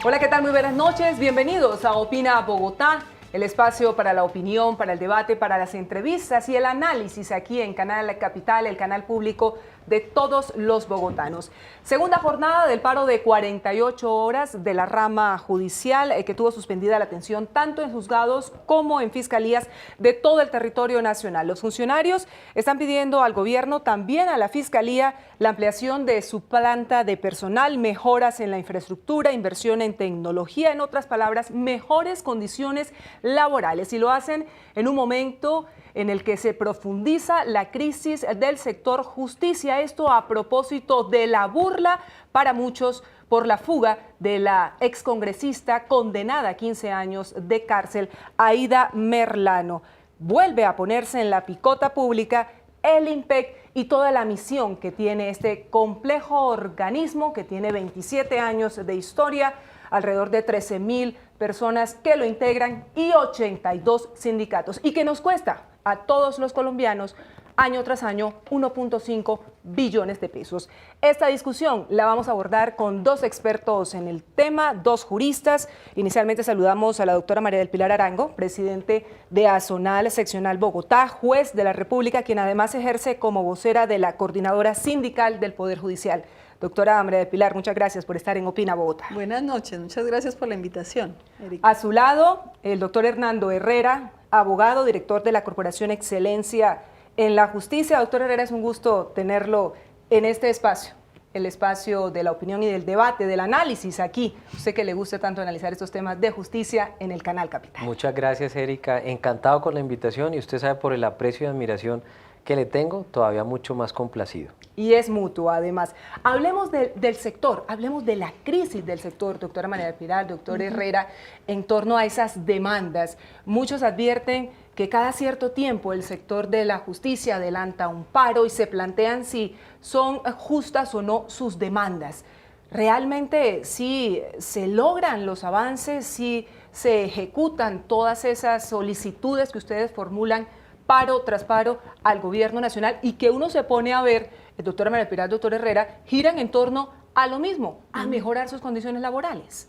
Hola, ¿qué tal? Muy buenas noches. Bienvenidos a Opina Bogotá, el espacio para la opinión, para el debate, para las entrevistas y el análisis aquí en Canal Capital, el canal público de todos los bogotanos. Segunda jornada del paro de 48 horas de la rama judicial que tuvo suspendida la atención tanto en juzgados como en fiscalías de todo el territorio nacional. Los funcionarios están pidiendo al gobierno, también a la fiscalía, la ampliación de su planta de personal, mejoras en la infraestructura, inversión en tecnología, en otras palabras, mejores condiciones laborales. Y lo hacen en un momento en el que se profundiza la crisis del sector justicia. Esto a propósito de la burla para muchos por la fuga de la excongresista condenada a 15 años de cárcel, Aida Merlano. Vuelve a ponerse en la picota pública el IMPEC y toda la misión que tiene este complejo organismo que tiene 27 años de historia, alrededor de 13.000 personas que lo integran y 82 sindicatos, y que nos cuesta a todos los colombianos año tras año 1.5 billones de pesos. Esta discusión la vamos a abordar con dos expertos en el tema, dos juristas. Inicialmente saludamos a la doctora María del Pilar Arango, presidente de Azonal Seccional Bogotá, juez de la República, quien además ejerce como vocera de la Coordinadora Sindical del Poder Judicial. Doctora María del Pilar, muchas gracias por estar en Opina Bogotá. Buenas noches, muchas gracias por la invitación, Erika. A su lado, el doctor Hernando Herrera, abogado, director de la Corporación Excelencia en la Justicia. Doctor Herrera, es un gusto tenerlo en este espacio, el espacio de la opinión y del debate, del análisis aquí. Usted que le gusta tanto analizar estos temas de justicia en el Canal Capital. Muchas gracias, Erika. Encantado con la invitación y usted sabe por el aprecio y admiración que le tengo, todavía mucho más complacido. Y es mutuo, además. Hablemos del sector, hablemos de la crisis del sector, doctora María del Pilar, doctor Herrera, en torno a esas demandas. Muchos advierten que cada cierto tiempo el sector de la justicia adelanta un paro y se plantean si son justas o no sus demandas. ¿Realmente sí se logran los avances, sí se ejecutan todas esas solicitudes que ustedes formulan paro tras paro al gobierno nacional y que uno se pone a ver, el doctor María del Pilar, doctor Herrera, giran en torno a lo mismo, a mejorar sus condiciones laborales?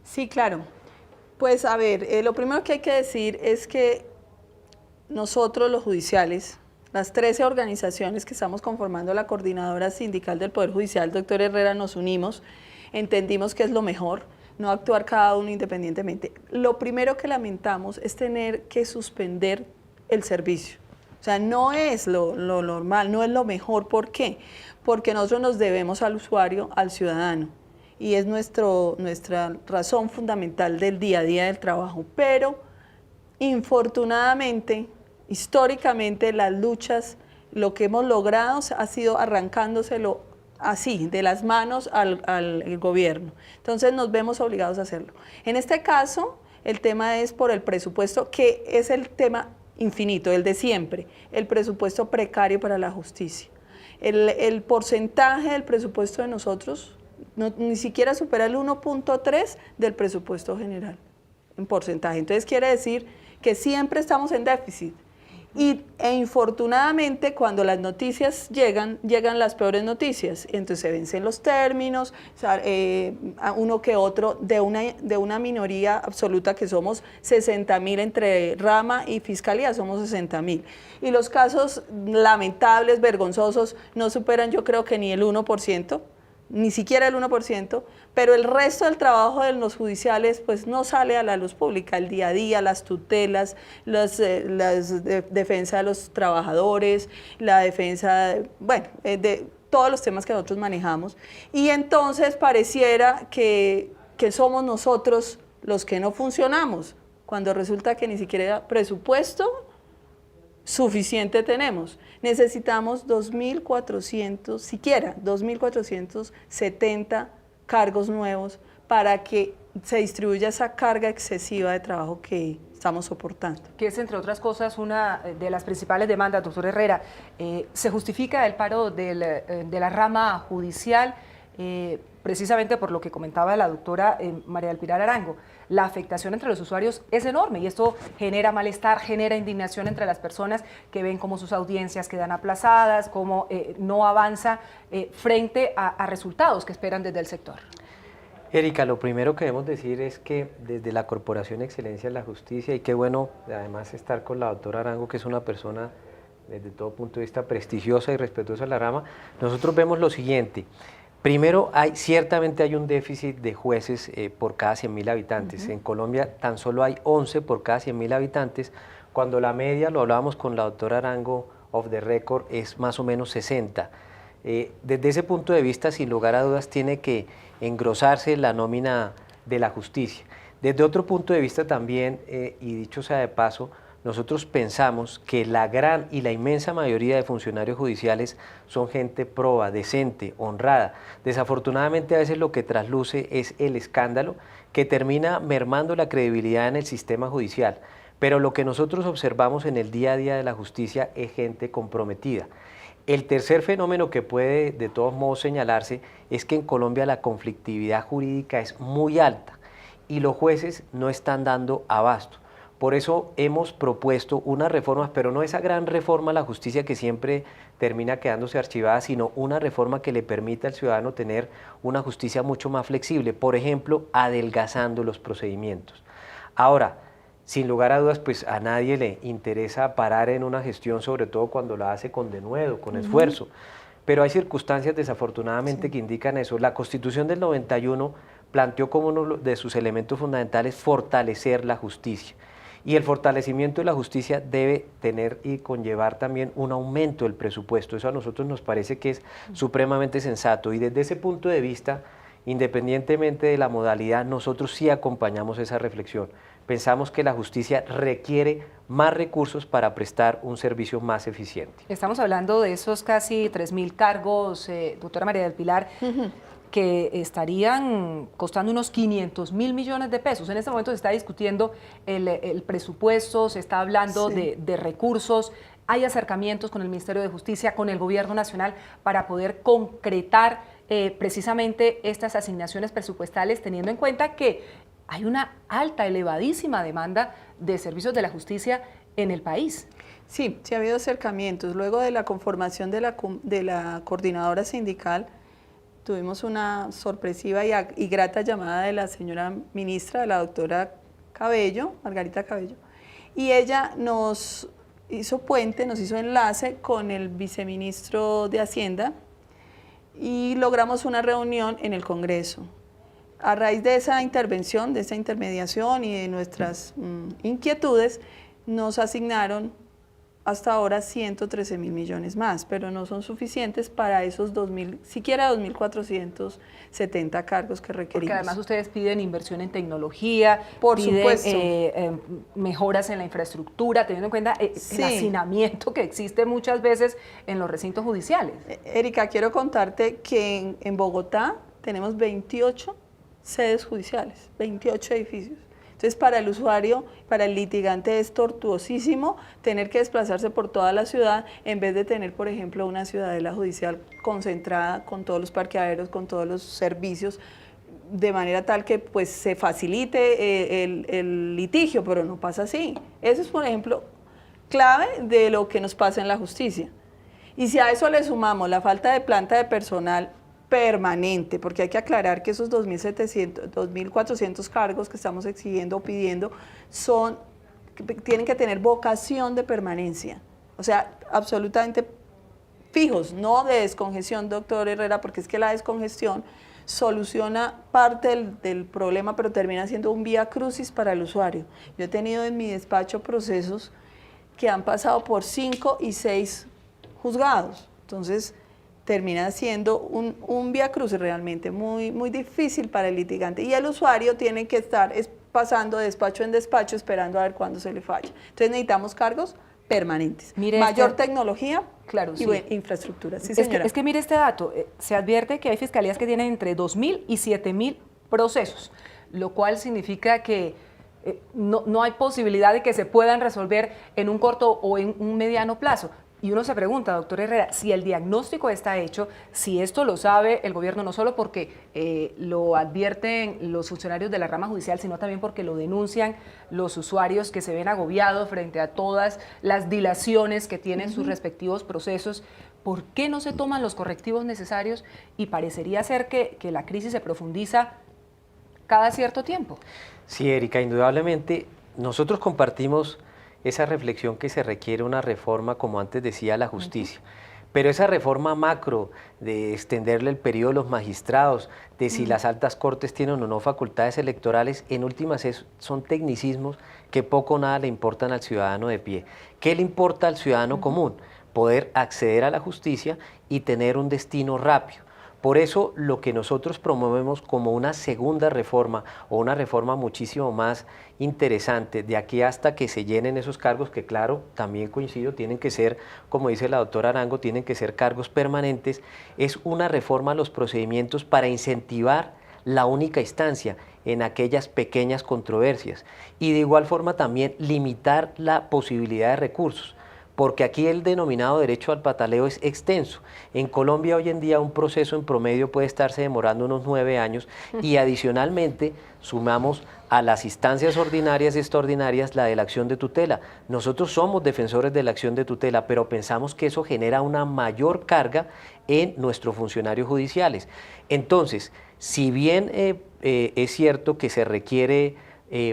Sí, claro. Pues a ver, lo primero que hay que decir es que nosotros los judiciales, las 13 organizaciones que estamos conformando la Coordinadora Sindical del Poder Judicial, doctor Herrera, nos unimos, entendimos que es lo mejor, no actuar cada uno independientemente. Lo primero que lamentamos es tener que suspender el servicio. O sea, no es lo normal, no es lo mejor. ¿Por qué? Porque nosotros nos debemos al usuario, al ciudadano, y es nuestra razón fundamental del día a día del trabajo. Pero, infortunadamente, históricamente, las luchas, lo que hemos logrado ha sido arrancándoselo así, de las manos al gobierno. Entonces, nos vemos obligados a hacerlo. En este caso, el tema es por el presupuesto, que es el tema infinito, el de siempre, el presupuesto precario para la justicia. El porcentaje del presupuesto de nosotros ni siquiera supera el 1.3 del presupuesto general en porcentaje. Entonces quiere decir que siempre estamos en déficit. E infortunadamente cuando las noticias llegan las peores noticias, entonces se vencen los términos, uno que otro de una minoría absoluta que somos 60.000 entre rama y fiscalía, somos 60.000. Y los casos lamentables, vergonzosos, no superan yo creo que ni el 1%, ni siquiera el 1%, pero el resto del trabajo de los judiciales pues no sale a la luz pública, el día a día, las tutelas, las defensa de los trabajadores, la defensa, de todos los temas que nosotros manejamos. Y entonces pareciera que somos nosotros los que no funcionamos, cuando resulta que ni siquiera presupuesto suficiente tenemos. Necesitamos 2.400, siquiera 2.470 cargos nuevos para que se distribuya esa carga excesiva de trabajo que estamos soportando. Que es, entre otras cosas, una de las principales demandas, doctor Herrera. Se justifica el paro de la rama judicial precisamente por lo que comentaba la doctora María del Pilar Arango. La afectación entre los usuarios es enorme y esto genera malestar, genera indignación entre las personas que ven cómo sus audiencias quedan aplazadas, cómo no avanza frente a resultados que esperan desde el sector. Erika, lo primero que debemos decir es que desde la Corporación Excelencia en la Justicia, y qué bueno además estar con la doctora Arango, que es una persona desde todo punto de vista prestigiosa y respetuosa de la rama, nosotros vemos lo siguiente. Primero, ciertamente hay un déficit de jueces por cada 100.000 habitantes. En Colombia tan solo hay 11 por cada 100.000 habitantes, cuando la media, lo hablábamos con la doctora Arango, off the record, es más o menos 60. Desde ese punto de vista, sin lugar a dudas, tiene que engrosarse la nómina de la justicia. Desde otro punto de vista también, y dicho sea de paso, nosotros pensamos que la gran y la inmensa mayoría de funcionarios judiciales son gente proba, decente, honrada. Desafortunadamente a veces lo que trasluce es el escándalo que termina mermando la credibilidad en el sistema judicial. Pero lo que nosotros observamos en el día a día de la justicia es gente comprometida. El tercer fenómeno que puede de todos modos señalarse es que en Colombia la conflictividad jurídica es muy alta y los jueces no están dando abasto. Por eso hemos propuesto unas reformas, pero no esa gran reforma a la justicia que siempre termina quedándose archivada, sino una reforma que le permita al ciudadano tener una justicia mucho más flexible, por ejemplo, adelgazando los procedimientos. Ahora, sin lugar a dudas, pues a nadie le interesa parar en una gestión, sobre todo cuando la hace con denuedo, con esfuerzo, pero hay circunstancias desafortunadamente que indican eso. La Constitución del 91 planteó como uno de sus elementos fundamentales fortalecer la justicia. Y el fortalecimiento de la justicia debe tener y conllevar también un aumento del presupuesto. Eso a nosotros nos parece que es supremamente sensato. Y desde ese punto de vista, independientemente de la modalidad, nosotros sí acompañamos esa reflexión. Pensamos que la justicia requiere más recursos para prestar un servicio más eficiente. Estamos hablando de esos casi 3.000 cargos, doctora María del Pilar, que estarían costando unos 500.000 millones de pesos. En este momento se está discutiendo el presupuesto, se está hablando de recursos, hay acercamientos con el Ministerio de Justicia, con el Gobierno Nacional para poder concretar precisamente estas asignaciones presupuestales, teniendo en cuenta que hay una alta, elevadísima demanda de servicios de la justicia en el país. Sí, sí ha habido acercamientos. Luego de la conformación de la coordinadora sindical, tuvimos una sorpresiva y grata llamada de la señora ministra, de la doctora Cabello, Margarita Cabello, y ella nos hizo puente, nos hizo enlace con el viceministro de Hacienda y logramos una reunión en el Congreso. A raíz de esa intervención, de esa intermediación y de nuestras inquietudes, nos asignaron hasta ahora 113.000 millones más, pero no son suficientes para esos siquiera 2.470 cargos que requerimos. Porque además ustedes piden inversión en tecnología, por piden supuesto, mejoras en la infraestructura, teniendo en cuenta el hacinamiento que existe muchas veces en los recintos judiciales. Erika, quiero contarte que en Bogotá tenemos 28 sedes judiciales, 28 edificios. Entonces, para el usuario, para el litigante es tortuosísimo tener que desplazarse por toda la ciudad en vez de tener, por ejemplo, una ciudadela judicial concentrada con todos los parqueaderos, con todos los servicios, de manera tal que pues, se facilite el litigio, pero no pasa así. Eso es, por ejemplo, clave de lo que nos pasa en la justicia. Y si a eso le sumamos la falta de planta de personal permanente, porque hay que aclarar que esos 2.400 cargos que estamos exigiendo o pidiendo tienen que tener vocación de permanencia, o sea, absolutamente fijos, no de descongestión, doctor Herrera, porque es que la descongestión soluciona parte del problema, pero termina siendo un vía crucis para el usuario. Yo he tenido en mi despacho procesos que han pasado por 5 y 6 juzgados, entonces termina siendo un viacrucis realmente muy, muy difícil para el litigante y el usuario tiene que estar pasando de despacho en despacho esperando a ver cuándo se le falla. Entonces necesitamos cargos permanentes, mayor tecnología y infraestructura. Sí, es que mire este dato, se advierte que hay fiscalías que tienen entre 2.000 y 7.000 procesos, lo cual significa que no hay posibilidad de que se puedan resolver en un corto o en un mediano plazo. Y uno se pregunta, doctor Herrera, si el diagnóstico está hecho, si esto lo sabe el gobierno, no solo porque lo advierten los funcionarios de la rama judicial, sino también porque lo denuncian los usuarios que se ven agobiados frente a todas las dilaciones que tienen sus respectivos procesos. ¿Por qué no se toman los correctivos necesarios? Y parecería ser que la crisis se profundiza cada cierto tiempo. Sí, Erika, indudablemente nosotros compartimos esa reflexión que se requiere una reforma, como antes decía, a la justicia. Pero esa reforma macro de extenderle el periodo de los magistrados, de si las altas cortes tienen o no facultades electorales, en últimas son tecnicismos que poco o nada le importan al ciudadano de pie. ¿Qué le importa al ciudadano común? Poder acceder a la justicia y tener un destino rápido. Por eso lo que nosotros promovemos como una segunda reforma o una reforma muchísimo más interesante de aquí hasta que se llenen esos cargos, que claro, también coincido, tienen que ser, como dice la doctora Arango, tienen que ser cargos permanentes, es una reforma a los procedimientos para incentivar la única instancia en aquellas pequeñas controversias y de igual forma también limitar la posibilidad de recursos. Porque aquí el denominado derecho al pataleo es extenso. En Colombia hoy en día un proceso en promedio puede estarse demorando unos 9 años y adicionalmente sumamos a las instancias ordinarias y extraordinarias la de la acción de tutela. Nosotros somos defensores de la acción de tutela, pero pensamos que eso genera una mayor carga en nuestros funcionarios judiciales. Entonces, si bien es cierto que se requiere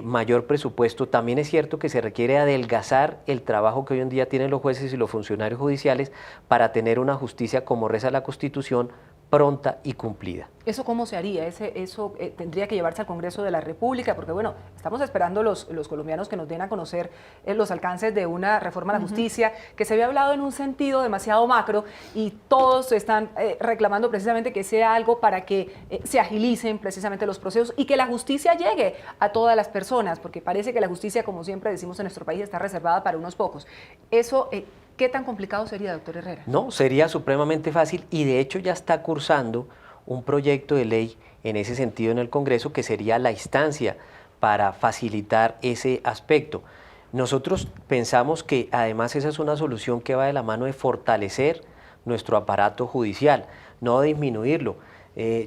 mayor presupuesto, también es cierto que se requiere adelgazar el trabajo que hoy en día tienen los jueces y los funcionarios judiciales para tener una justicia, como reza la Constitución, pronta y cumplida. ¿Eso cómo se haría? ¿Eso tendría que llevarse al Congreso de la República? Porque bueno, estamos esperando los colombianos que nos den a conocer los alcances de una reforma a la justicia que se había hablado en un sentido demasiado macro y todos están reclamando precisamente que sea algo para que se agilicen precisamente los procesos y que la justicia llegue a todas las personas, porque parece que la justicia, como siempre decimos en nuestro país, está reservada para unos pocos. Eso... ¿Qué tan complicado sería, doctor Herrera? No, sería supremamente fácil y de hecho ya está cursando un proyecto de ley en ese sentido en el Congreso que sería la instancia para facilitar ese aspecto. Nosotros pensamos que además esa es una solución que va de la mano de fortalecer nuestro aparato judicial, no de disminuirlo.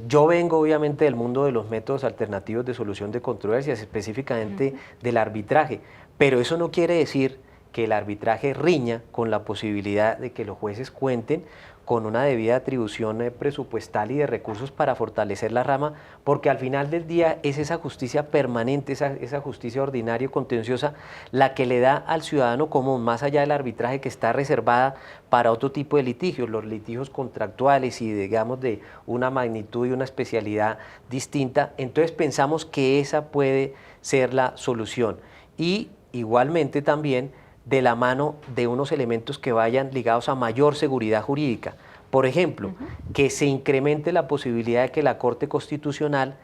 Yo vengo obviamente del mundo de los métodos alternativos de solución de controversias, específicamente del arbitraje, pero eso no quiere decir que el arbitraje riña con la posibilidad de que los jueces cuenten con una debida atribución presupuestal y de recursos para fortalecer la rama, porque al final del día es esa justicia permanente, esa justicia ordinaria y contenciosa, la que le da al ciudadano común, más allá del arbitraje que está reservada para otro tipo de litigios, los litigios contractuales y digamos de una magnitud y una especialidad distinta. Entonces pensamos que esa puede ser la solución y igualmente también de la mano de unos elementos que vayan ligados a mayor seguridad jurídica. Por ejemplo, que se incremente la posibilidad de que la Corte Constitucional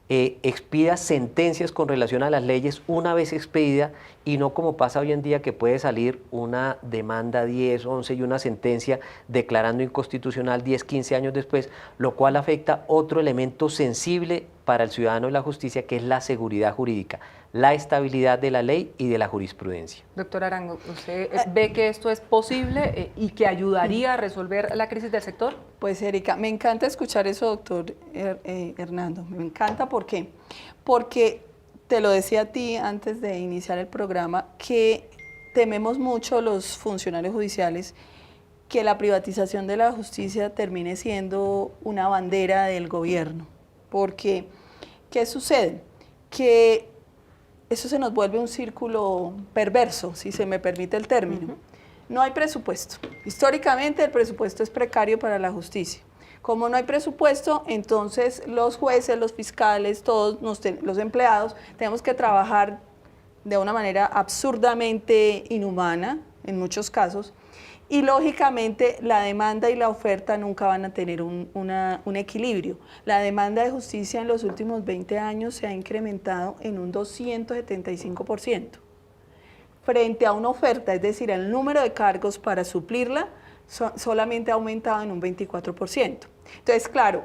expida sentencias con relación a las leyes una vez expedida y no como pasa hoy en día que puede salir una demanda 10, 11 y una sentencia declarando inconstitucional 10, 15 años después, lo cual afecta otro elemento sensible para el ciudadano de la justicia que es la seguridad jurídica, la estabilidad de la ley y de la jurisprudencia. Doctor Arango, ¿usted ve que esto es posible y que ayudaría a resolver la crisis del sector? Pues Erika, me encanta escuchar eso, doctor Hernando, me encanta, ¿por qué? Porque te lo decía a ti antes de iniciar el programa, que tememos mucho los funcionarios judiciales que la privatización de la justicia termine siendo una bandera del gobierno, porque ¿qué sucede? Que eso se nos vuelve un círculo perverso, si se me permite el término. No hay presupuesto. Históricamente el presupuesto es precario para la justicia. Como no hay presupuesto, entonces los jueces, los fiscales, todos los empleados, tenemos que trabajar de una manera absurdamente inhumana, en muchos casos, y lógicamente la demanda y la oferta nunca van a tener un equilibrio. La demanda de justicia en los últimos 20 años se ha incrementado en un 275%. Frente a una oferta, es decir, el número de cargos para suplirla solamente ha aumentado en un 24%. Entonces, claro,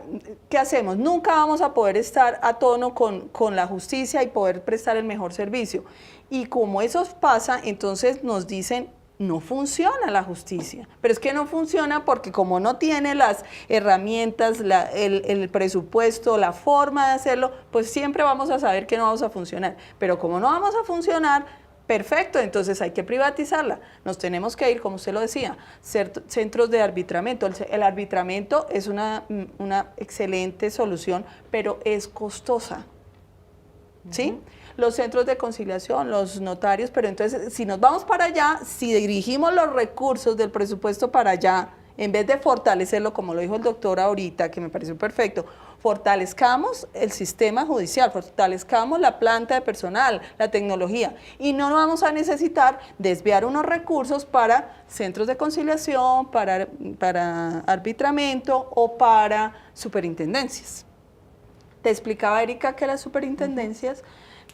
¿qué hacemos? Nunca vamos a poder estar a tono con la justicia y poder prestar el mejor servicio. Y como eso pasa, entonces nos dicen, no funciona la justicia, pero es que no funciona porque como no tiene las herramientas, el presupuesto, la forma de hacerlo, pues siempre vamos a saber que no vamos a funcionar, pero como no vamos a funcionar, perfecto, entonces hay que privatizarla, nos tenemos que ir, como usted lo decía, centros de arbitramiento, el arbitramiento es una excelente solución, pero es costosa. ¿sí? Los centros de conciliación, los notarios, pero entonces si nos vamos para allá, si dirigimos los recursos del presupuesto para allá, en vez de fortalecerlo, como lo dijo el doctor ahorita, que me pareció perfecto, fortalezcamos el sistema judicial, fortalezcamos la planta de personal, la tecnología, y no vamos a necesitar desviar unos recursos para centros de conciliación, para arbitramiento o para superintendencias. Te explicaba, Erika, que las superintendencias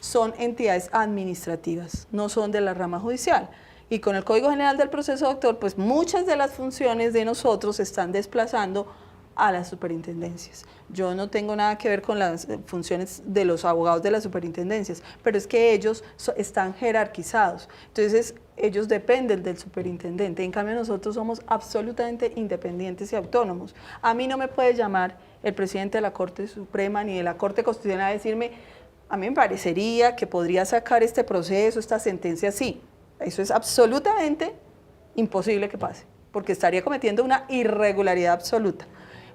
son entidades administrativas, no son de la rama judicial. Y con el Código General del Proceso, doctor, pues muchas de las funciones de nosotros se están desplazando a las superintendencias. Yo no tengo nada que ver con las funciones de los abogados de las superintendencias, pero es que ellos están jerarquizados. Entonces, ellos dependen del superintendente. En cambio, nosotros somos absolutamente independientes y autónomos. A mí no me puede llamar el presidente de la Corte Suprema ni de la Corte Constitucional a decirme, a mí me parecería que podría sacar este proceso, esta sentencia así. Eso es absolutamente imposible que pase, porque estaría cometiendo una irregularidad absoluta.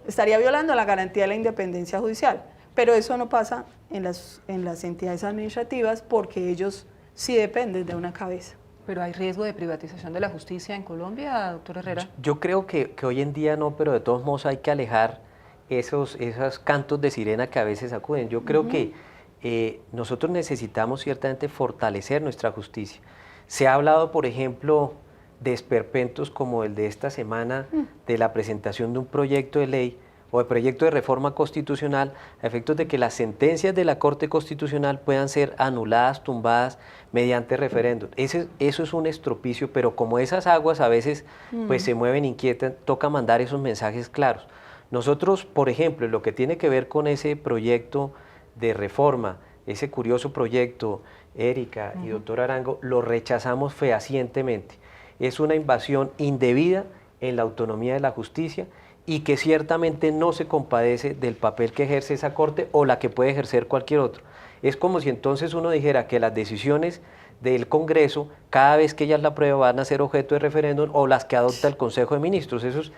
Estaría violando la garantía de la independencia judicial, pero eso no pasa en las entidades administrativas porque ellos sí dependen de una cabeza. ¿Pero hay riesgo de privatización de la justicia en Colombia, doctor Herrera? Yo creo que hoy en día no, pero de todos modos hay que alejar esos cantos de sirena que a veces acuden. Yo creo que nosotros necesitamos ciertamente fortalecer nuestra justicia. Se ha hablado, por ejemplo, de esperpentos como el de esta semana, de la presentación de un proyecto de ley o de proyecto de reforma constitucional a efectos de que las sentencias de la Corte Constitucional puedan ser anuladas, tumbadas mediante referéndum. Eso es un estropicio, pero como esas aguas a veces pues se mueven inquietas, toca mandar esos mensajes claros. Nosotros, por ejemplo, en lo que tiene que ver con ese proyecto de reforma, ese curioso proyecto, Erika y doctor Arango, lo rechazamos fehacientemente. Es una invasión indebida en la autonomía de la justicia y que ciertamente no se compadece del papel que ejerce esa Corte o la que puede ejercer cualquier otro. Es como si entonces uno dijera que las decisiones del Congreso, cada vez que ellas la aprueban, van a ser objeto de referéndum o las que adopta el Consejo de Ministros. Eso es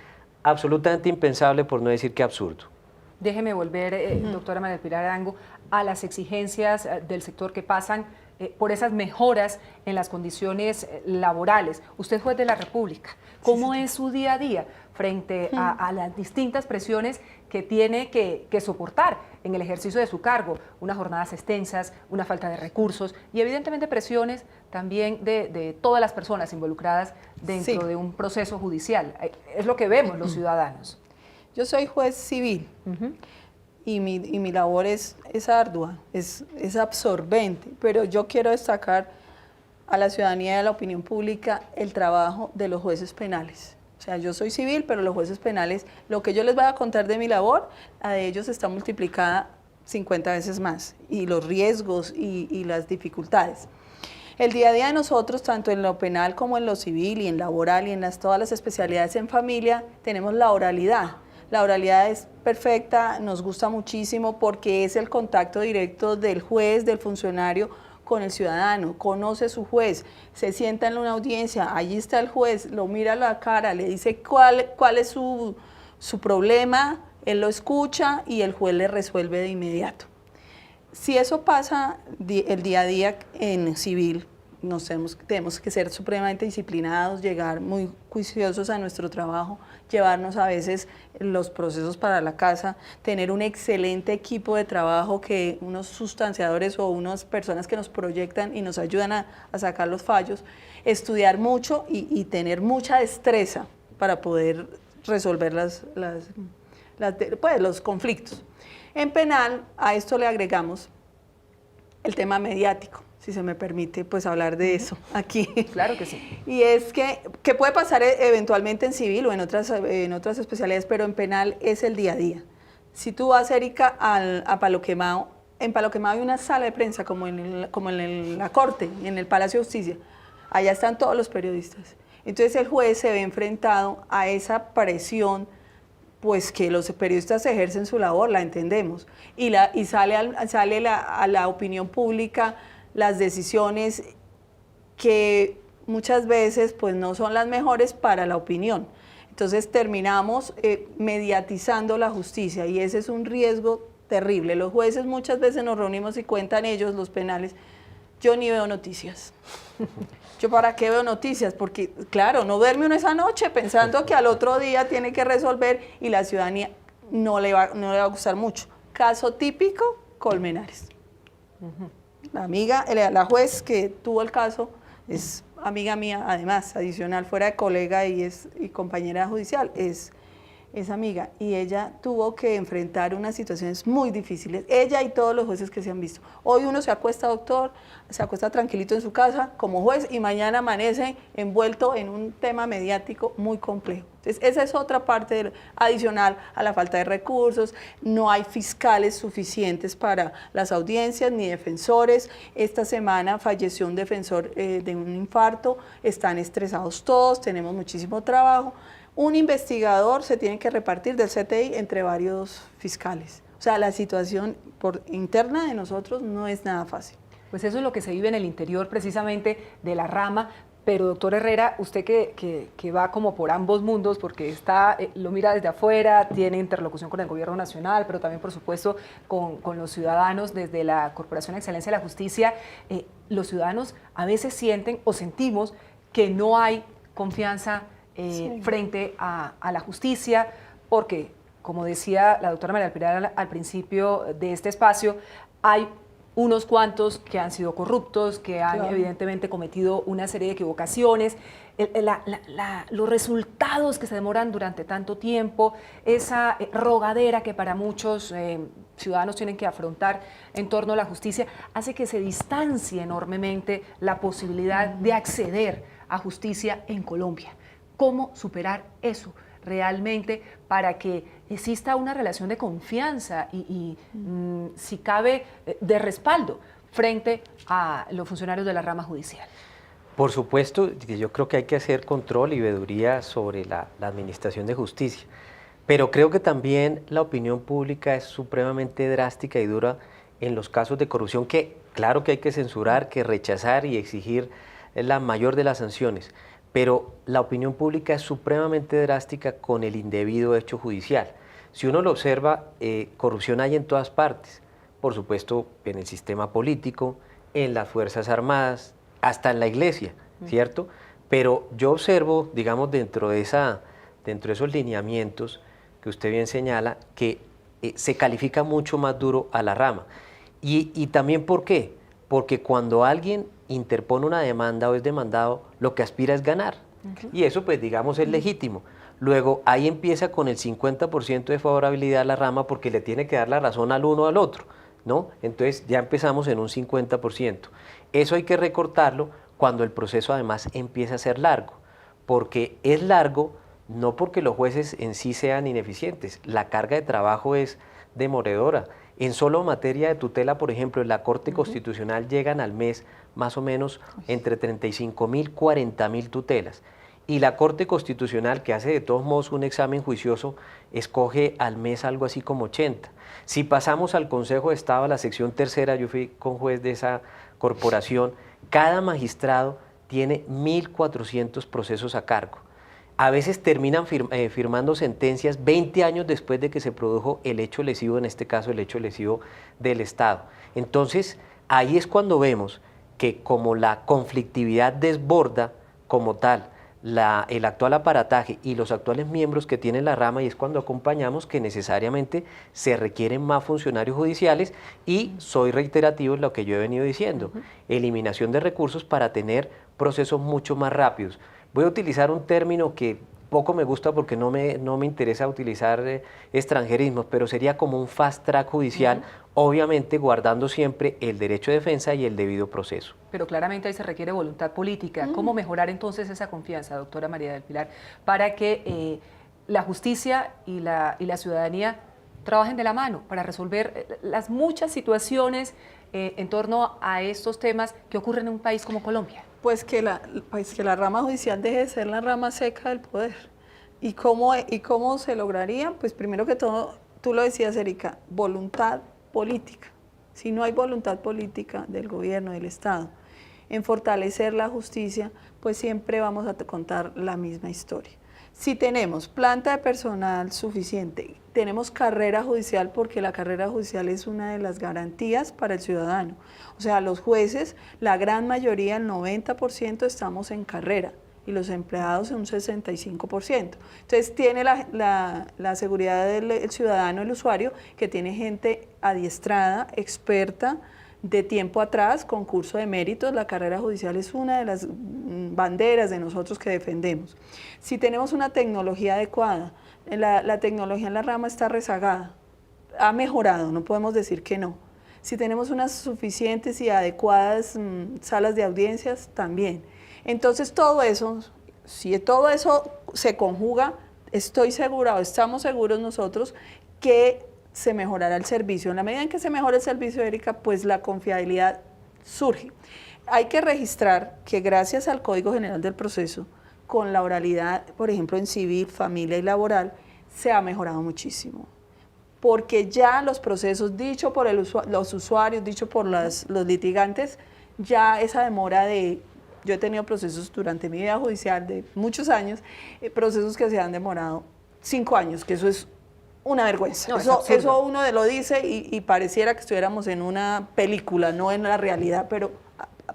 absolutamente impensable, por no decir que absurdo. Déjeme volver, doctora María del Pilar Arango, a las exigencias del sector que pasan por esas mejoras en las condiciones laborales. Usted es juez de la República. ¿Cómo es su día a día frente a las distintas presiones que tiene que soportar en el ejercicio de su cargo? Unas jornadas extensas, una falta de recursos y evidentemente presiones también de todas las personas involucradas dentro de un proceso judicial. Es lo que vemos los ciudadanos. Yo soy juez civil. Y mi labor es ardua, es absorbente, pero yo quiero destacar a la ciudadanía y a la opinión pública el trabajo de los jueces penales. O sea, yo soy civil, pero los jueces penales, lo que yo les voy a contar de mi labor, a de ellos está multiplicada 50 veces más, y los riesgos y las dificultades. El día a día de nosotros, tanto en lo penal como en lo civil y en laboral y en todas las especialidades en familia, tenemos la oralidad. La oralidad es perfecta, nos gusta muchísimo porque es el contacto directo del juez, del funcionario con el ciudadano, conoce a su juez, se sienta en una audiencia, allí está el juez, lo mira a la cara, le dice cuál es su problema, él lo escucha y el juez le resuelve de inmediato. Si eso pasa el día a día en civil, tenemos que ser supremamente disciplinados, llegar muy juiciosos a nuestro trabajo, llevarnos a veces los procesos para la casa, tener un excelente equipo de trabajo, unos sustanciadores o unas personas que nos proyectan y nos ayudan a sacar los fallos, estudiar mucho y tener mucha destreza para poder resolver los conflictos. En penal, a esto le agregamos el tema mediático, si se me permite pues hablar de eso aquí. Claro que sí. Y es que puede pasar eventualmente en civil o en otras especialidades, pero en penal es el día a día. Si tú vas, Erika, a Palo Quemado, en Palo Quemado hay una sala de prensa como en la Corte, en el Palacio de Justicia, allá están todos los periodistas. Entonces el juez se ve enfrentado a esa presión, pues que los periodistas ejercen su labor, la entendemos, y sale a la opinión pública las decisiones que muchas veces pues no son las mejores para la opinión. Entonces terminamos mediatizando la justicia y ese es un riesgo terrible. Los jueces muchas veces nos reunimos y cuentan ellos los penales. Yo ni veo noticias. ¿Yo para qué veo noticias? Porque, claro, no duerme uno esa noche pensando que al otro día tiene que resolver y la ciudadanía no le va a gustar mucho. Caso típico, Colmenares. La juez que tuvo el caso es amiga mía, además, adicional, fuera de colega y compañera judicial, es amiga, y ella tuvo que enfrentar unas situaciones muy difíciles, ella y todos los jueces que se han visto. Hoy uno se acuesta, doctor, se acuesta tranquilito en su casa como juez y mañana amanece envuelto en un tema mediático muy complejo. Entonces, esa es otra parte adicional a la falta de recursos, no hay fiscales suficientes para las audiencias ni defensores. Esta semana falleció un defensor de un infarto, están estresados todos, tenemos muchísimo trabajo. Un investigador se tiene que repartir del CTI entre varios fiscales. O sea, la situación interna de nosotros no es nada fácil. Pues eso es lo que se vive en el interior precisamente de la rama, pero doctor Herrera, usted que va como por ambos mundos, porque lo mira desde afuera, tiene interlocución con el gobierno nacional, pero también por supuesto con los ciudadanos desde la Corporación de Excelencia de la Justicia, los ciudadanos a veces sienten o sentimos que no hay confianza frente a la justicia, porque, como decía la doctora María del Pilar al principio de este espacio, hay unos cuantos que han sido corruptos, que han evidentemente cometido una serie de equivocaciones, los resultados que se demoran durante tanto tiempo, esa rogadera que para muchos ciudadanos tienen que afrontar en torno a la justicia, hace que se distancie enormemente la posibilidad de acceder a justicia en Colombia. ¿Cómo superar eso realmente para que exista una relación de confianza y si cabe, de respaldo frente a los funcionarios de la rama judicial? Por supuesto, yo creo que hay que hacer control y veeduría sobre la administración de justicia, pero creo que también la opinión pública es supremamente drástica y dura en los casos de corrupción que, claro que hay que censurar, que rechazar y exigir la mayor de las sanciones. Pero la opinión pública es supremamente drástica con el indebido hecho judicial. Si uno lo observa, corrupción hay en todas partes, por supuesto en el sistema político, en las Fuerzas Armadas, hasta en la iglesia, ¿cierto? Pero yo observo, digamos, dentro de esos lineamientos que usted bien señala, que se califica mucho más duro a la rama. Y también, ¿por qué? Porque cuando alguien interpone una demanda o es demandado, lo que aspira es ganar. Y eso, pues, digamos, es legítimo. Luego, ahí empieza con el 50% de favorabilidad a la rama porque le tiene que dar la razón al uno o al otro, ¿no? Entonces, ya empezamos en un 50%. Eso hay que recortarlo cuando el proceso, además, empieza a ser largo. Porque es largo, no porque los jueces en sí sean ineficientes. La carga de trabajo es demoledora. En solo materia de tutela, por ejemplo, en la Corte Constitucional llegan al mes más o menos entre 35.000, 40.000 tutelas. Y la Corte Constitucional, que hace de todos modos un examen juicioso, escoge al mes algo así como 80. Si pasamos al Consejo de Estado, a la sección tercera, yo fui conjuez de esa corporación, cada magistrado tiene 1.400 procesos a cargo. A veces terminan firmando sentencias 20 años después de que se produjo el hecho lesivo, en este caso el hecho lesivo del Estado. Entonces, ahí es cuando vemos que como la conflictividad desborda como tal el actual aparataje y los actuales miembros que tiene la rama, y es cuando acompañamos que necesariamente se requieren más funcionarios judiciales y soy reiterativo en lo que yo he venido diciendo, eliminación de recursos para tener procesos mucho más rápidos. Voy a utilizar un término que poco me gusta porque no me interesa utilizar extranjerismos, pero sería como un fast track judicial, obviamente guardando siempre el derecho de defensa y el debido proceso. Pero claramente ahí se requiere voluntad política. ¿Cómo mejorar entonces esa confianza, doctora María del Pilar, para que la justicia y la ciudadanía trabajen de la mano para resolver las muchas situaciones en torno a estos temas que ocurren en un país como Colombia? Pues que la rama judicial deje de ser la rama seca del poder. ¿Y cómo se lograría? Pues primero que todo, tú lo decías, Erika, voluntad política. Si no hay voluntad política del gobierno, del Estado, en fortalecer la justicia, pues siempre vamos a contar la misma historia. Si tenemos planta de personal suficiente, tenemos carrera judicial, porque la carrera judicial es una de las garantías para el ciudadano. O sea, los jueces, la gran mayoría, el 90% estamos en carrera y los empleados un 65%. Entonces tiene la seguridad del ciudadano, el usuario, que tiene gente adiestrada, experta, de tiempo atrás, con curso de méritos. La carrera judicial es una de las banderas de nosotros que defendemos. Si tenemos una tecnología adecuada, la tecnología en la rama está rezagada, ha mejorado, no podemos decir que no. Si tenemos unas suficientes y adecuadas salas de audiencias, también. Entonces todo eso, si todo eso se conjuga, estoy segura o estamos seguros nosotros que se mejorará el servicio. En la medida en que se mejore el servicio, Erika, pues la confiabilidad surge. Hay que registrar que gracias al Código General del Proceso, con la oralidad, por ejemplo, en civil, familia y laboral, se ha mejorado muchísimo. Porque ya los procesos, dicho por los usuarios, dicho por los litigantes, ya esa demora de... Yo he tenido procesos durante mi vida judicial de muchos años, procesos que se han demorado 5 años, que eso es una vergüenza. No, eso uno lo dice y pareciera que estuviéramos en una película, no en la realidad, pero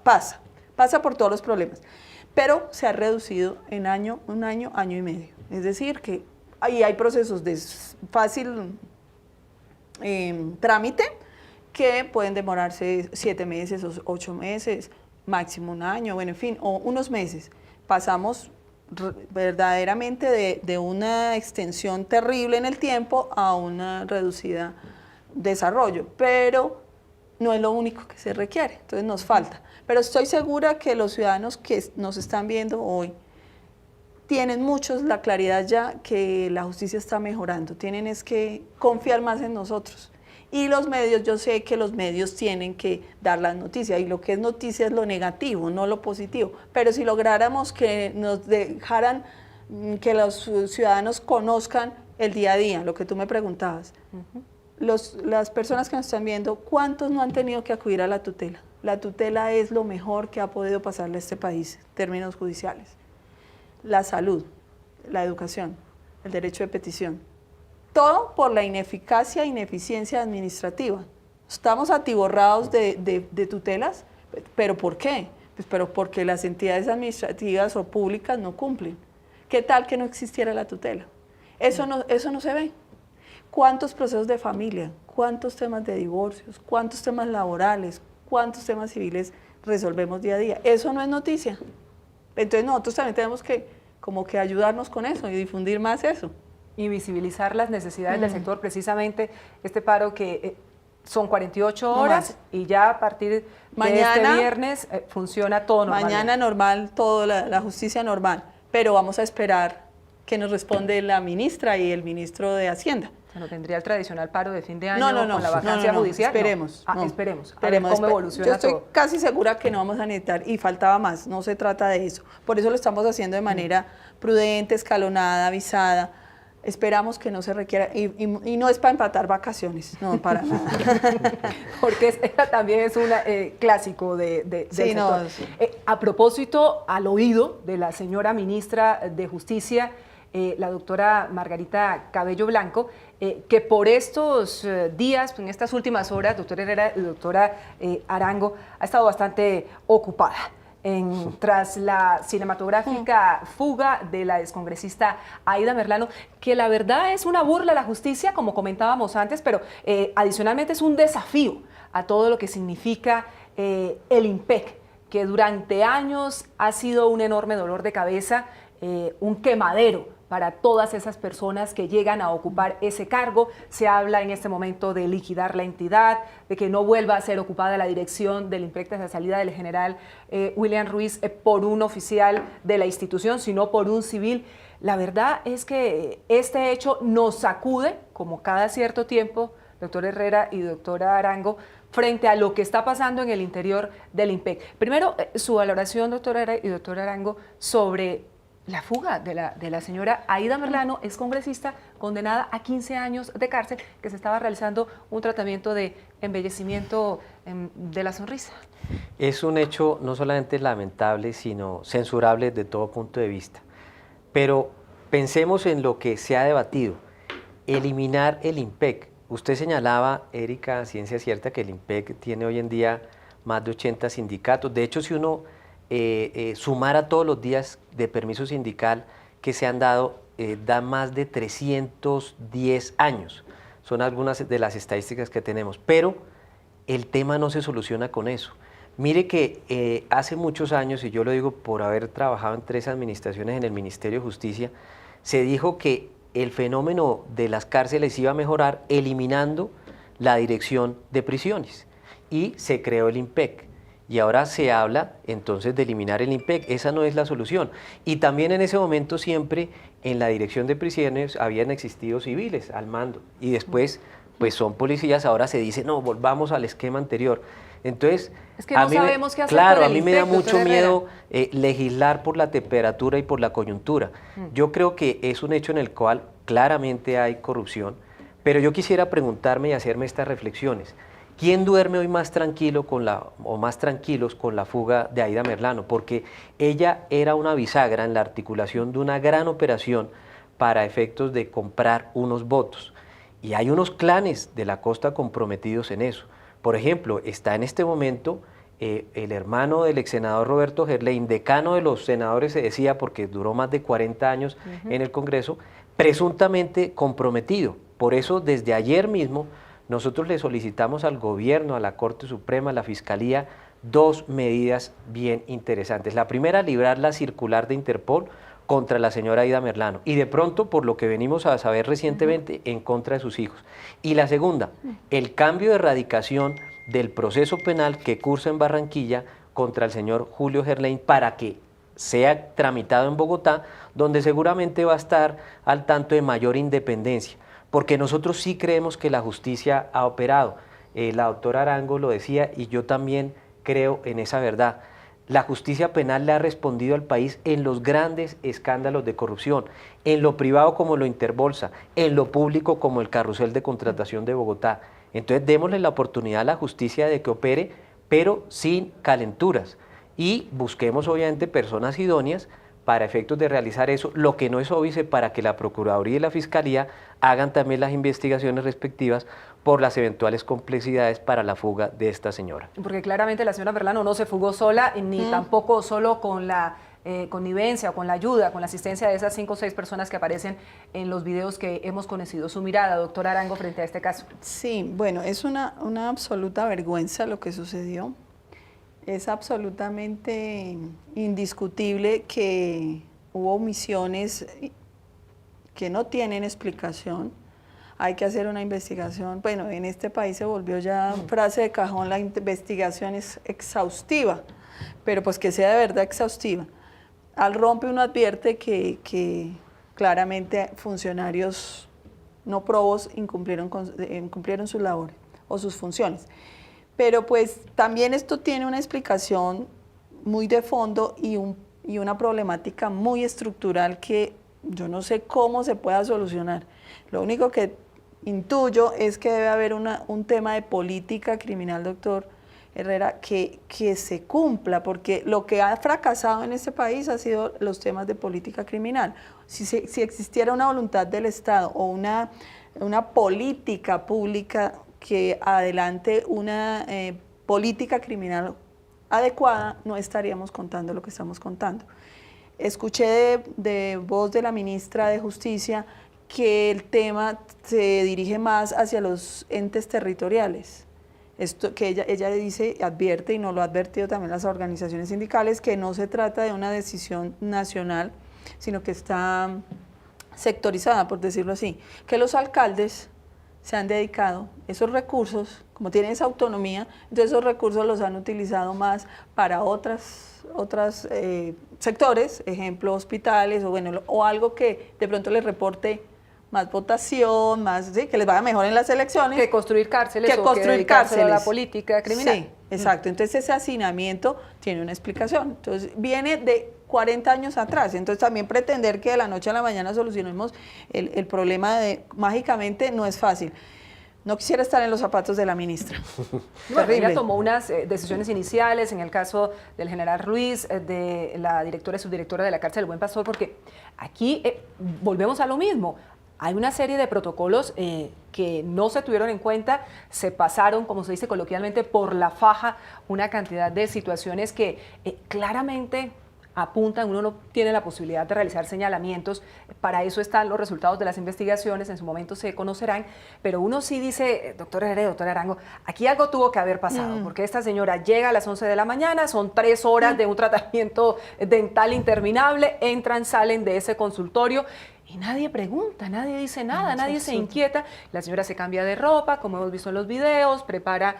pasa por todos los problemas. Pero se ha reducido en un año, año y medio. Es decir, que ahí hay procesos de fácil trámite que pueden demorarse 7 meses o 8 meses, máximo un año, bueno, en fin, o unos meses. Pasamos verdaderamente de una extensión terrible en el tiempo a una reducida desarrollo, pero no es lo único que se requiere, entonces nos falta. Pero estoy segura que los ciudadanos que nos están viendo hoy tienen muchos la claridad ya que la justicia está mejorando, tienen es que confiar más en nosotros. Y los medios, yo sé que los medios tienen que dar las noticias, y lo que es noticia es lo negativo, no lo positivo. Pero si lográramos que nos dejaran, que los ciudadanos conozcan el día a día, lo que tú me preguntabas, las personas que nos están viendo, ¿cuántos no han tenido que acudir a la tutela? La tutela es lo mejor que ha podido pasarle a este país, en términos judiciales. La salud, la educación, el derecho de petición. Todo por la ineficacia e ineficiencia administrativa. Estamos atiborrados de tutelas, ¿pero por qué? Pues pero porque las entidades administrativas o públicas no cumplen. ¿Qué tal que no existiera la tutela? Eso no se ve. ¿Cuántos procesos de familia? ¿Cuántos temas de divorcios? ¿Cuántos temas laborales? ¿Cuántos temas civiles resolvemos día a día? Eso no es noticia. Entonces nosotros también tenemos que como que ayudarnos con eso y difundir más eso. Y visibilizar las necesidades del sector, precisamente este paro que son 48 horas y ya a partir de este viernes funciona todo normal. Mañana normal, todo la justicia normal, pero vamos a esperar que nos responde la ministra y el ministro de Hacienda. Bueno, ¿tendría el tradicional paro de fin de año con la vacancia judicial? Esperemos. Esperemos. A ver cómo evoluciona Yo estoy todo. casi segura que no vamos a necesitar, y faltaba más, no se trata de eso. Por eso lo estamos haciendo de manera prudente, escalonada, avisada. Esperamos que no se requiera, y no es para empatar vacaciones, no, para nada. Porque esta también es un clásico del sector. No, sí. A propósito, al oído de la señora ministra de Justicia, la doctora Margarita Cabello Blanco, que por estos días, en estas últimas horas, doctora Herrera y doctora Arango, ha estado bastante ocupada tras la cinematográfica fuga de la excongresista Aida Merlano, que la verdad es una burla a la justicia, como comentábamos antes, pero adicionalmente es un desafío a todo lo que significa el IMPEC, que durante años ha sido un enorme dolor de cabeza, un quemadero para todas esas personas que llegan a ocupar ese cargo. Se habla en este momento de liquidar la entidad, de que no vuelva a ser ocupada la dirección del IMPEC tras la salida del general William Ruiz por un oficial de la institución, sino por un civil. La verdad es que este hecho nos sacude, como cada cierto tiempo, doctor Herrera y doctora Arango, frente a lo que está pasando en el interior del IMPEC. Primero, su valoración, doctora Herrera y doctora Arango, sobre la fuga de la señora Aida Merlano, es congresista condenada a 15 años de cárcel, que se estaba realizando un tratamiento de embellecimiento de la sonrisa. Es un hecho no solamente lamentable, sino censurable desde todo punto de vista. Pero pensemos en lo que se ha debatido, eliminar el IMPEC. Usted señalaba, Erika, ciencia cierta, que el IMPEC tiene hoy en día más de 80 sindicatos. De hecho, si uno sumara todos los días de permiso sindical que se han dado, da más de 310 años. Son algunas de las estadísticas que tenemos, pero el tema no se soluciona con eso. Mire que hace muchos años, y yo lo digo por haber trabajado en 3 administraciones en el Ministerio de Justicia, se dijo que el fenómeno de las cárceles iba a mejorar eliminando la dirección de prisiones y se creó el IMPEC. Y ahora se habla entonces de eliminar el IMPEC. Esa no es la solución. Y también en ese momento siempre en la dirección de prisiones habían existido civiles al mando y después pues son policías. Ahora se dice no, volvamos al esquema anterior. Entonces, es que no sabemos qué hacer claro, con a el mí me da IMPEC, mucho miedo legislar por la temperatura y por la coyuntura. Yo creo que es un hecho en el cual claramente hay corrupción, pero yo quisiera preguntarme y hacerme estas reflexiones. ¿Quién duerme hoy más tranquilo o más tranquilos con la fuga de Aida Merlano? Porque ella era una bisagra en la articulación de una gran operación para efectos de comprar unos votos. Y hay unos clanes de la costa comprometidos en eso. Por ejemplo, está en este momento el hermano del ex senador Roberto Gerlain, decano de los senadores, se decía, porque duró más de 40 años en el Congreso, presuntamente comprometido. Por eso, desde ayer mismo, nosotros le solicitamos al gobierno, a la Corte Suprema, a la Fiscalía, 2 medidas bien interesantes. La primera, librar la circular de Interpol contra la señora Aida Merlano y de pronto, por lo que venimos a saber recientemente, en contra de sus hijos. Y la segunda, el cambio de erradicación del proceso penal que cursa en Barranquilla contra el señor Julio Gerlain para que sea tramitado en Bogotá, donde seguramente va a estar al tanto de mayor independencia, porque nosotros sí creemos que la justicia ha operado. La doctora Arango lo decía y yo también creo en esa verdad. La justicia penal le ha respondido al país en los grandes escándalos de corrupción, en lo privado como lo Interbolsa, en lo público como el carrusel de contratación de Bogotá. Entonces démosle la oportunidad a la justicia de que opere, pero sin calenturas. Y busquemos obviamente personas idóneas para efectos de realizar eso, lo que no es óbice para que la Procuraduría y la Fiscalía hagan también las investigaciones respectivas por las eventuales complejidades para la fuga de esta señora. Porque claramente la señora Merlano no se fugó sola, ni tampoco solo con la connivencia o con la ayuda, con la asistencia de esas 5 o 6 personas que aparecen en los videos que hemos conocido. Su mirada, doctora Arango, frente a este caso. Sí, bueno, es una absoluta vergüenza lo que sucedió. Es absolutamente indiscutible que hubo omisiones que no tienen explicación. Hay que hacer una investigación. Bueno, en este país se volvió ya frase de cajón, la investigación es exhaustiva, pero pues que sea de verdad exhaustiva. Al rompe uno advierte que claramente funcionarios no probos incumplieron sus labores o sus funciones. Pero pues también esto tiene una explicación muy de fondo y una problemática muy estructural que yo no sé cómo se pueda solucionar. Lo único que intuyo es que debe haber un tema de política criminal, doctor Herrera, que se cumpla, porque lo que ha fracasado en este país ha sido los temas de política criminal. Si existiera una voluntad del Estado o una política pública que adelante una política criminal adecuada, no estaríamos contando lo que estamos contando. Escuché de voz de la ministra de Justicia que el tema se dirige más hacia los entes territoriales. Esto que ella dice, advierte, y nos lo ha advertido también las organizaciones sindicales, que no se trata de una decisión nacional, sino que está sectorizada, por decirlo así, que los alcaldes se han dedicado esos recursos, como tienen esa autonomía, entonces esos recursos los han utilizado más para otros sectores, ejemplo hospitales o algo que de pronto les reporte más votación, que les vaya mejor en las elecciones. Que construir cárceles que construir cárceles. A la política criminal. Sí, exacto. Entonces ese hacinamiento tiene una explicación. Entonces viene de 40 años atrás. Entonces también pretender que de la noche a la mañana solucionemos el problema mágicamente no es fácil. No quisiera estar en los zapatos de la ministra. Bueno, Terrible. ella tomó unas decisiones iniciales en el caso del general Ruiz, de la directora y subdirectora de la cárcel del Buen Pastor, porque aquí volvemos a lo mismo. Hay una serie de protocolos que no se tuvieron en cuenta, se pasaron, como se dice coloquialmente, por la faja una cantidad de situaciones que claramente apuntan, uno no tiene la posibilidad de realizar señalamientos, para eso están los resultados de las investigaciones, en su momento se conocerán, pero uno sí dice, doctor Herrera, doctor Arango, aquí algo tuvo que haber pasado, porque esta señora llega a las 11 de la mañana, son 3 horas de un tratamiento dental interminable, entran, salen de ese consultorio, y nadie pregunta, nadie dice nada, nadie se inquieta. La señora se cambia de ropa, como hemos visto en los videos, prepara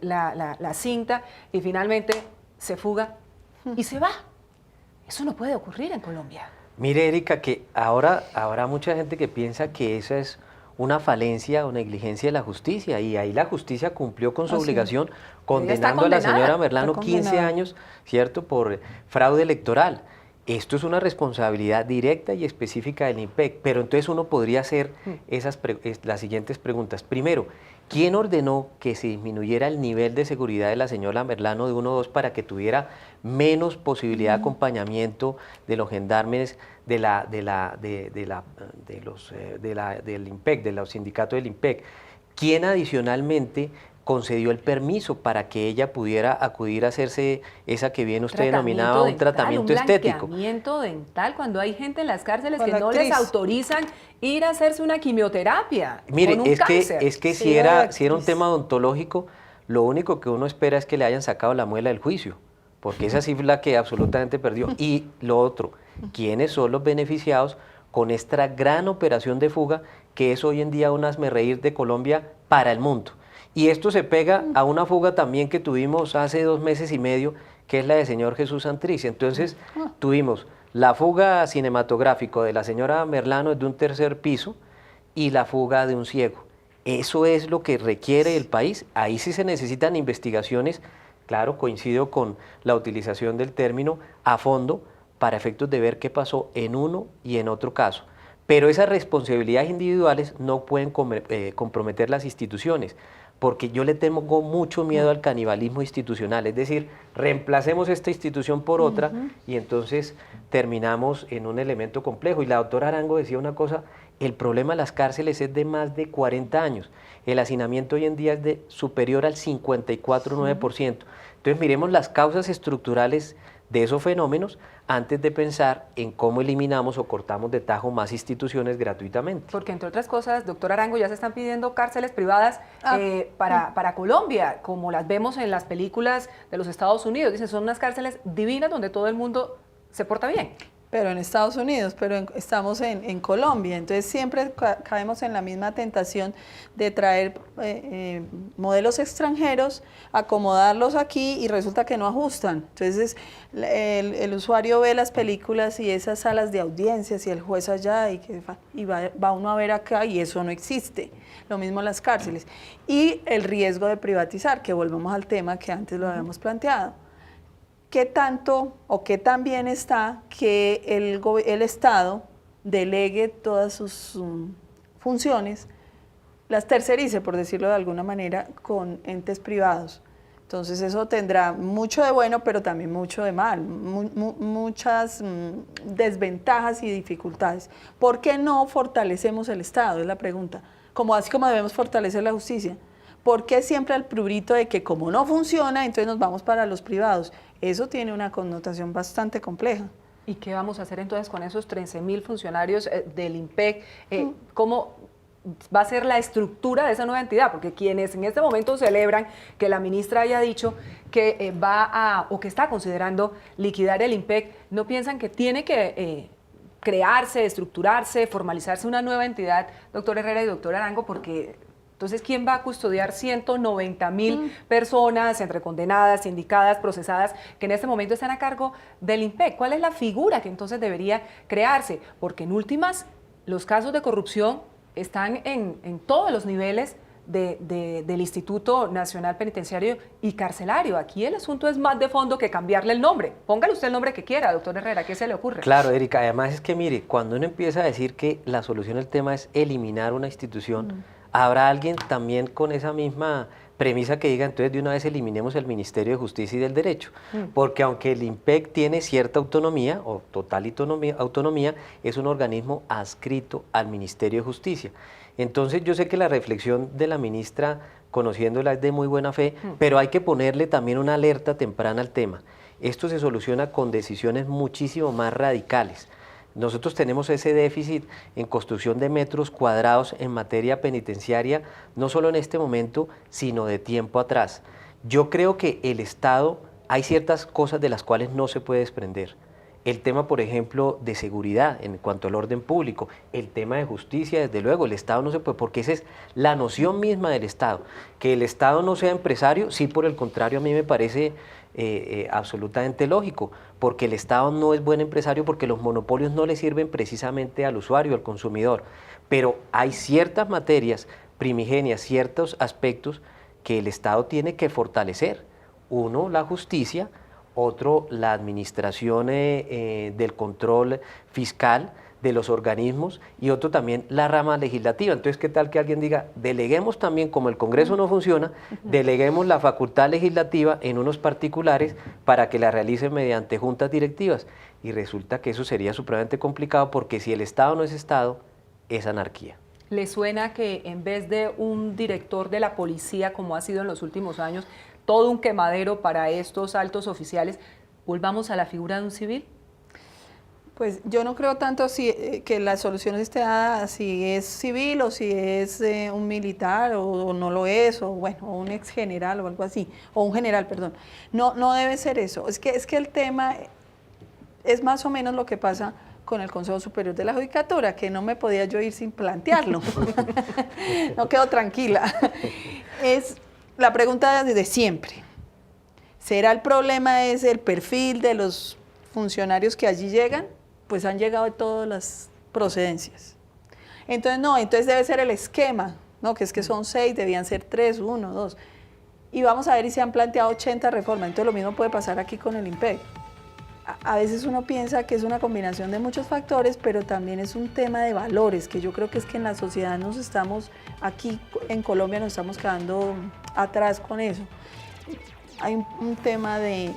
la cinta y finalmente se fuga y se va. Eso no puede ocurrir en Colombia. Mire, Erika, que ahora habrá mucha gente que piensa que esa es una falencia o negligencia de la justicia, y ahí la justicia cumplió con su obligación, condenando a la señora Merlano 15 años, ¿cierto?, por fraude electoral. Esto es una responsabilidad directa y específica del INPEC, pero entonces uno podría hacer las siguientes preguntas. Primero, ¿quién ordenó que se disminuyera el nivel de seguridad de la señora Merlano de 1 o 2 para que tuviera menos posibilidad de acompañamiento de los gendarmes del INPEC, de los sindicatos del INPEC? ¿Quién adicionalmente concedió el permiso para que ella pudiera acudir a hacerse esa que bien usted denominaba un tratamiento estético? Un blanqueamiento dental, cuando hay gente en las cárceles que no les autorizan ir a hacerse una quimioterapia. Mire, con un cáncer. es que si era un tema odontológico, lo único que uno espera es que le hayan sacado la muela del juicio, porque esa sí fue la que absolutamente perdió. Y lo otro, ¿quiénes son los beneficiados con esta gran operación de fuga que es hoy en día un hazmerreír de Colombia para el mundo? Y esto se pega a una fuga también que tuvimos hace 2 meses y medio, que es la del señor Jesús Santrich. Entonces, tuvimos la fuga cinematográfica de la señora Merlano de un 3er piso y la fuga de un ciego. Eso es lo que requiere el país. Ahí sí se necesitan investigaciones, claro, coincido con la utilización del término a fondo, para efectos de ver qué pasó en uno y en otro caso. Pero esas responsabilidades individuales no pueden comprometer las instituciones, porque yo le tengo mucho miedo al canibalismo institucional, es decir, reemplacemos esta institución por otra y entonces terminamos en un elemento complejo. Y la doctora Arango decía una cosa, el problema de las cárceles es de más de 40 años, el hacinamiento hoy en día es superior al 54,9%. Entonces miremos las causas estructurales de esos fenómenos antes de pensar en cómo eliminamos o cortamos de tajo más instituciones gratuitamente. Porque entre otras cosas, doctor Arango, ya se están pidiendo cárceles privadas para Colombia, como las vemos en las películas de los Estados Unidos. Dicen, son unas cárceles divinas donde todo el mundo se porta bien. Pero en Estados Unidos, estamos en Colombia, entonces siempre caemos en la misma tentación de traer modelos extranjeros, acomodarlos aquí y resulta que no ajustan. Entonces el usuario ve las películas y esas salas de audiencias y el juez allá y va uno a ver acá y eso no existe. Lo mismo las cárceles. Y el riesgo de privatizar, que volvemos al tema que antes lo habíamos planteado. ¿Qué tanto o qué tan bien está que el Estado delegue todas sus funciones, las tercerice, por decirlo de alguna manera, con entes privados? Entonces eso tendrá mucho de bueno, pero también mucho de mal, muchas desventajas y dificultades. ¿Por qué no fortalecemos el Estado? Es la pregunta. Así como debemos fortalecer la justicia. ¿Por qué siempre al prurito de que como no funciona, entonces nos vamos para los privados? Eso tiene una connotación bastante compleja. ¿Y qué vamos a hacer entonces con esos 13.000 funcionarios del INPEC? ¿Cómo va a ser la estructura de esa nueva entidad? Porque quienes en este momento celebran que la ministra haya dicho que o que está considerando liquidar el INPEC, ¿no piensan que tiene que crearse, estructurarse, formalizarse una nueva entidad, doctor Herrera y doctor Arango? Porque entonces, ¿quién va a custodiar 190.000 personas entre condenadas, sindicadas, procesadas, que en este momento están a cargo del INPEC? ¿Cuál es la figura que entonces debería crearse? Porque en últimas, los casos de corrupción están en todos los niveles del Instituto Nacional Penitenciario y Carcelario. Aquí el asunto es más de fondo que cambiarle el nombre. Póngale usted el nombre que quiera, doctor Herrera, ¿qué se le ocurre? Claro, Erika, además es que mire, cuando uno empieza a decir que la solución al tema es eliminar una institución, Habrá alguien también con esa misma premisa que diga, entonces de una vez eliminemos el Ministerio de Justicia y del Derecho, porque aunque el IMPEC tiene cierta autonomía o total autonomía, es un organismo adscrito al Ministerio de Justicia. Entonces yo sé que la reflexión de la ministra, conociéndola, es de muy buena fe, pero hay que ponerle también una alerta temprana al tema. Esto se soluciona con decisiones muchísimo más radicales. Nosotros tenemos ese déficit en construcción de metros cuadrados en materia penitenciaria, no solo en este momento, sino de tiempo atrás. Yo creo que el Estado, hay ciertas cosas de las cuales no se puede desprender. El tema, por ejemplo, de seguridad en cuanto al orden público, el tema de justicia, desde luego, el Estado no se puede, porque esa es la noción misma del Estado. Que el Estado no sea empresario, sí, por el contrario, a mí me parece absolutamente lógico, porque el Estado no es buen empresario, porque los monopolios no le sirven precisamente al usuario, al consumidor. Pero hay ciertas materias primigenias, ciertos aspectos que el Estado tiene que fortalecer. Uno, la justicia; otro, la administración del control fiscal de los organismos; y otro también la rama legislativa. Entonces, ¿qué tal que alguien diga, deleguemos también, como el Congreso no funciona, deleguemos la facultad legislativa en unos particulares para que la realicen mediante juntas directivas? Y resulta que eso sería supremamente complicado, porque si el Estado no es Estado, es anarquía. ¿Le suena que en vez de un director de la policía, como ha sido en los últimos años, todo un quemadero para estos altos oficiales, volvamos a la figura de un civil? Pues yo no creo tanto que la solución esté dada si es civil o si es un militar o no lo es, o bueno, o un ex general o algo así, o un general, perdón. No, no debe ser eso. Es que el tema es más o menos lo que pasa con el Consejo Superior de la Judicatura, que no me podía yo ir sin plantearlo. No quedo tranquila. Es la pregunta de siempre. ¿Será el problema es el perfil de los funcionarios que allí llegan? Pues han llegado de todas las procedencias. Entonces no, entonces debe ser el esquema, ¿no? Que es que son 6, debían ser 3, 1, 2. Y vamos a ver, y se han planteado 80 reformas. Entonces lo mismo puede pasar aquí con el IMPEC. A veces uno piensa que es una combinación de muchos factores, pero también es un tema de valores, que yo creo que es que en la sociedad nos estamos, aquí en Colombia nos estamos quedando atrás con eso. Hay un tema de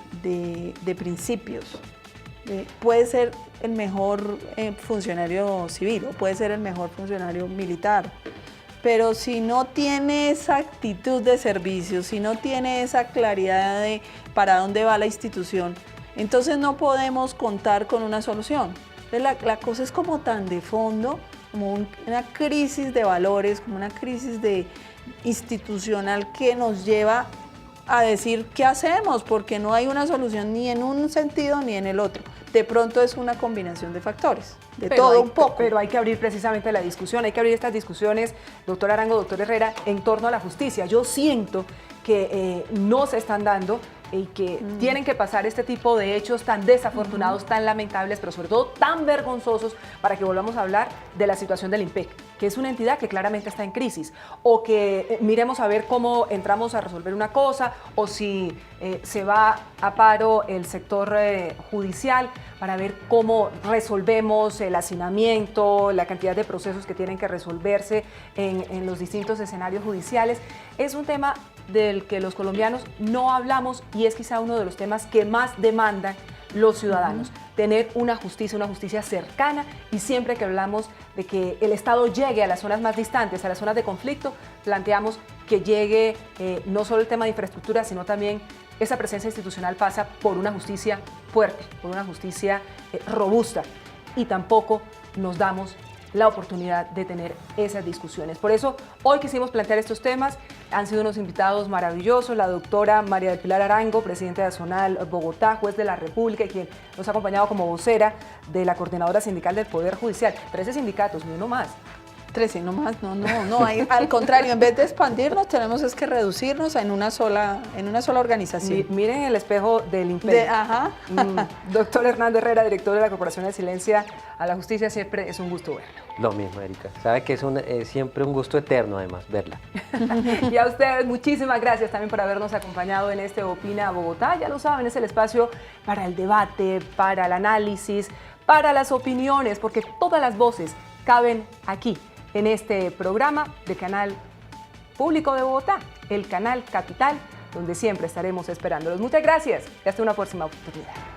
principios. Puede ser el mejor funcionario civil o puede ser el mejor funcionario militar, pero si no tiene esa actitud de servicio, si no tiene esa claridad de para dónde va la institución, entonces no podemos contar con una solución. La cosa es como tan de fondo, como una crisis de valores, como una crisis institucional que nos lleva a decir qué hacemos, porque no hay una solución ni en un sentido ni en el otro. De pronto es una combinación de factores, todo un poco. Pero hay que abrir precisamente la discusión, hay que abrir estas discusiones, doctor Arango, doctor Herrera, en torno a la justicia. Yo siento que no se están dando y que tienen que pasar este tipo de hechos tan desafortunados, tan lamentables, pero sobre todo tan vergonzosos, para que volvamos a hablar de la situación del IMPEC, que es una entidad que claramente está en crisis, o que miremos a ver cómo entramos a resolver una cosa, o si se va a paro el sector judicial, para ver cómo resolvemos el hacinamiento, la cantidad de procesos que tienen que resolverse en los distintos escenarios judiciales. Es un tema del que los colombianos no hablamos y es quizá uno de los temas que más demandan los ciudadanos. Tener una justicia cercana, y siempre que hablamos de que el Estado llegue a las zonas más distantes, a las zonas de conflicto, planteamos que llegue no solo el tema de infraestructura, sino también esa presencia institucional pasa por una justicia fuerte, por una justicia robusta, y tampoco nos damos la oportunidad de tener esas discusiones. Por eso hoy quisimos plantear estos temas. Han sido unos invitados maravillosos, la doctora María del Pilar Arango, presidenta de Azonal Bogotá, juez de la República, y quien nos ha acompañado como vocera de la Coordinadora Sindical del Poder Judicial. 13 sindicatos, ni uno más. 13 nomás, no, al contrario, en vez de expandirnos, tenemos es que reducirnos en una sola organización. Miren el espejo del IMPEC. Doctor Hernando Herrera, director de la Corporación de Excelencia a la Justicia, siempre es un gusto verlo. Lo mismo, Erika. Sabe que es siempre un gusto eterno, además, verla. Y a ustedes, muchísimas gracias también por habernos acompañado en este Opina Bogotá. Ya lo saben, es el espacio para el debate, para el análisis, para las opiniones, porque todas las voces caben aquí, en este programa de Canal Público de Bogotá, el Canal Capital, donde siempre estaremos esperándolos. Muchas gracias y hasta una próxima oportunidad.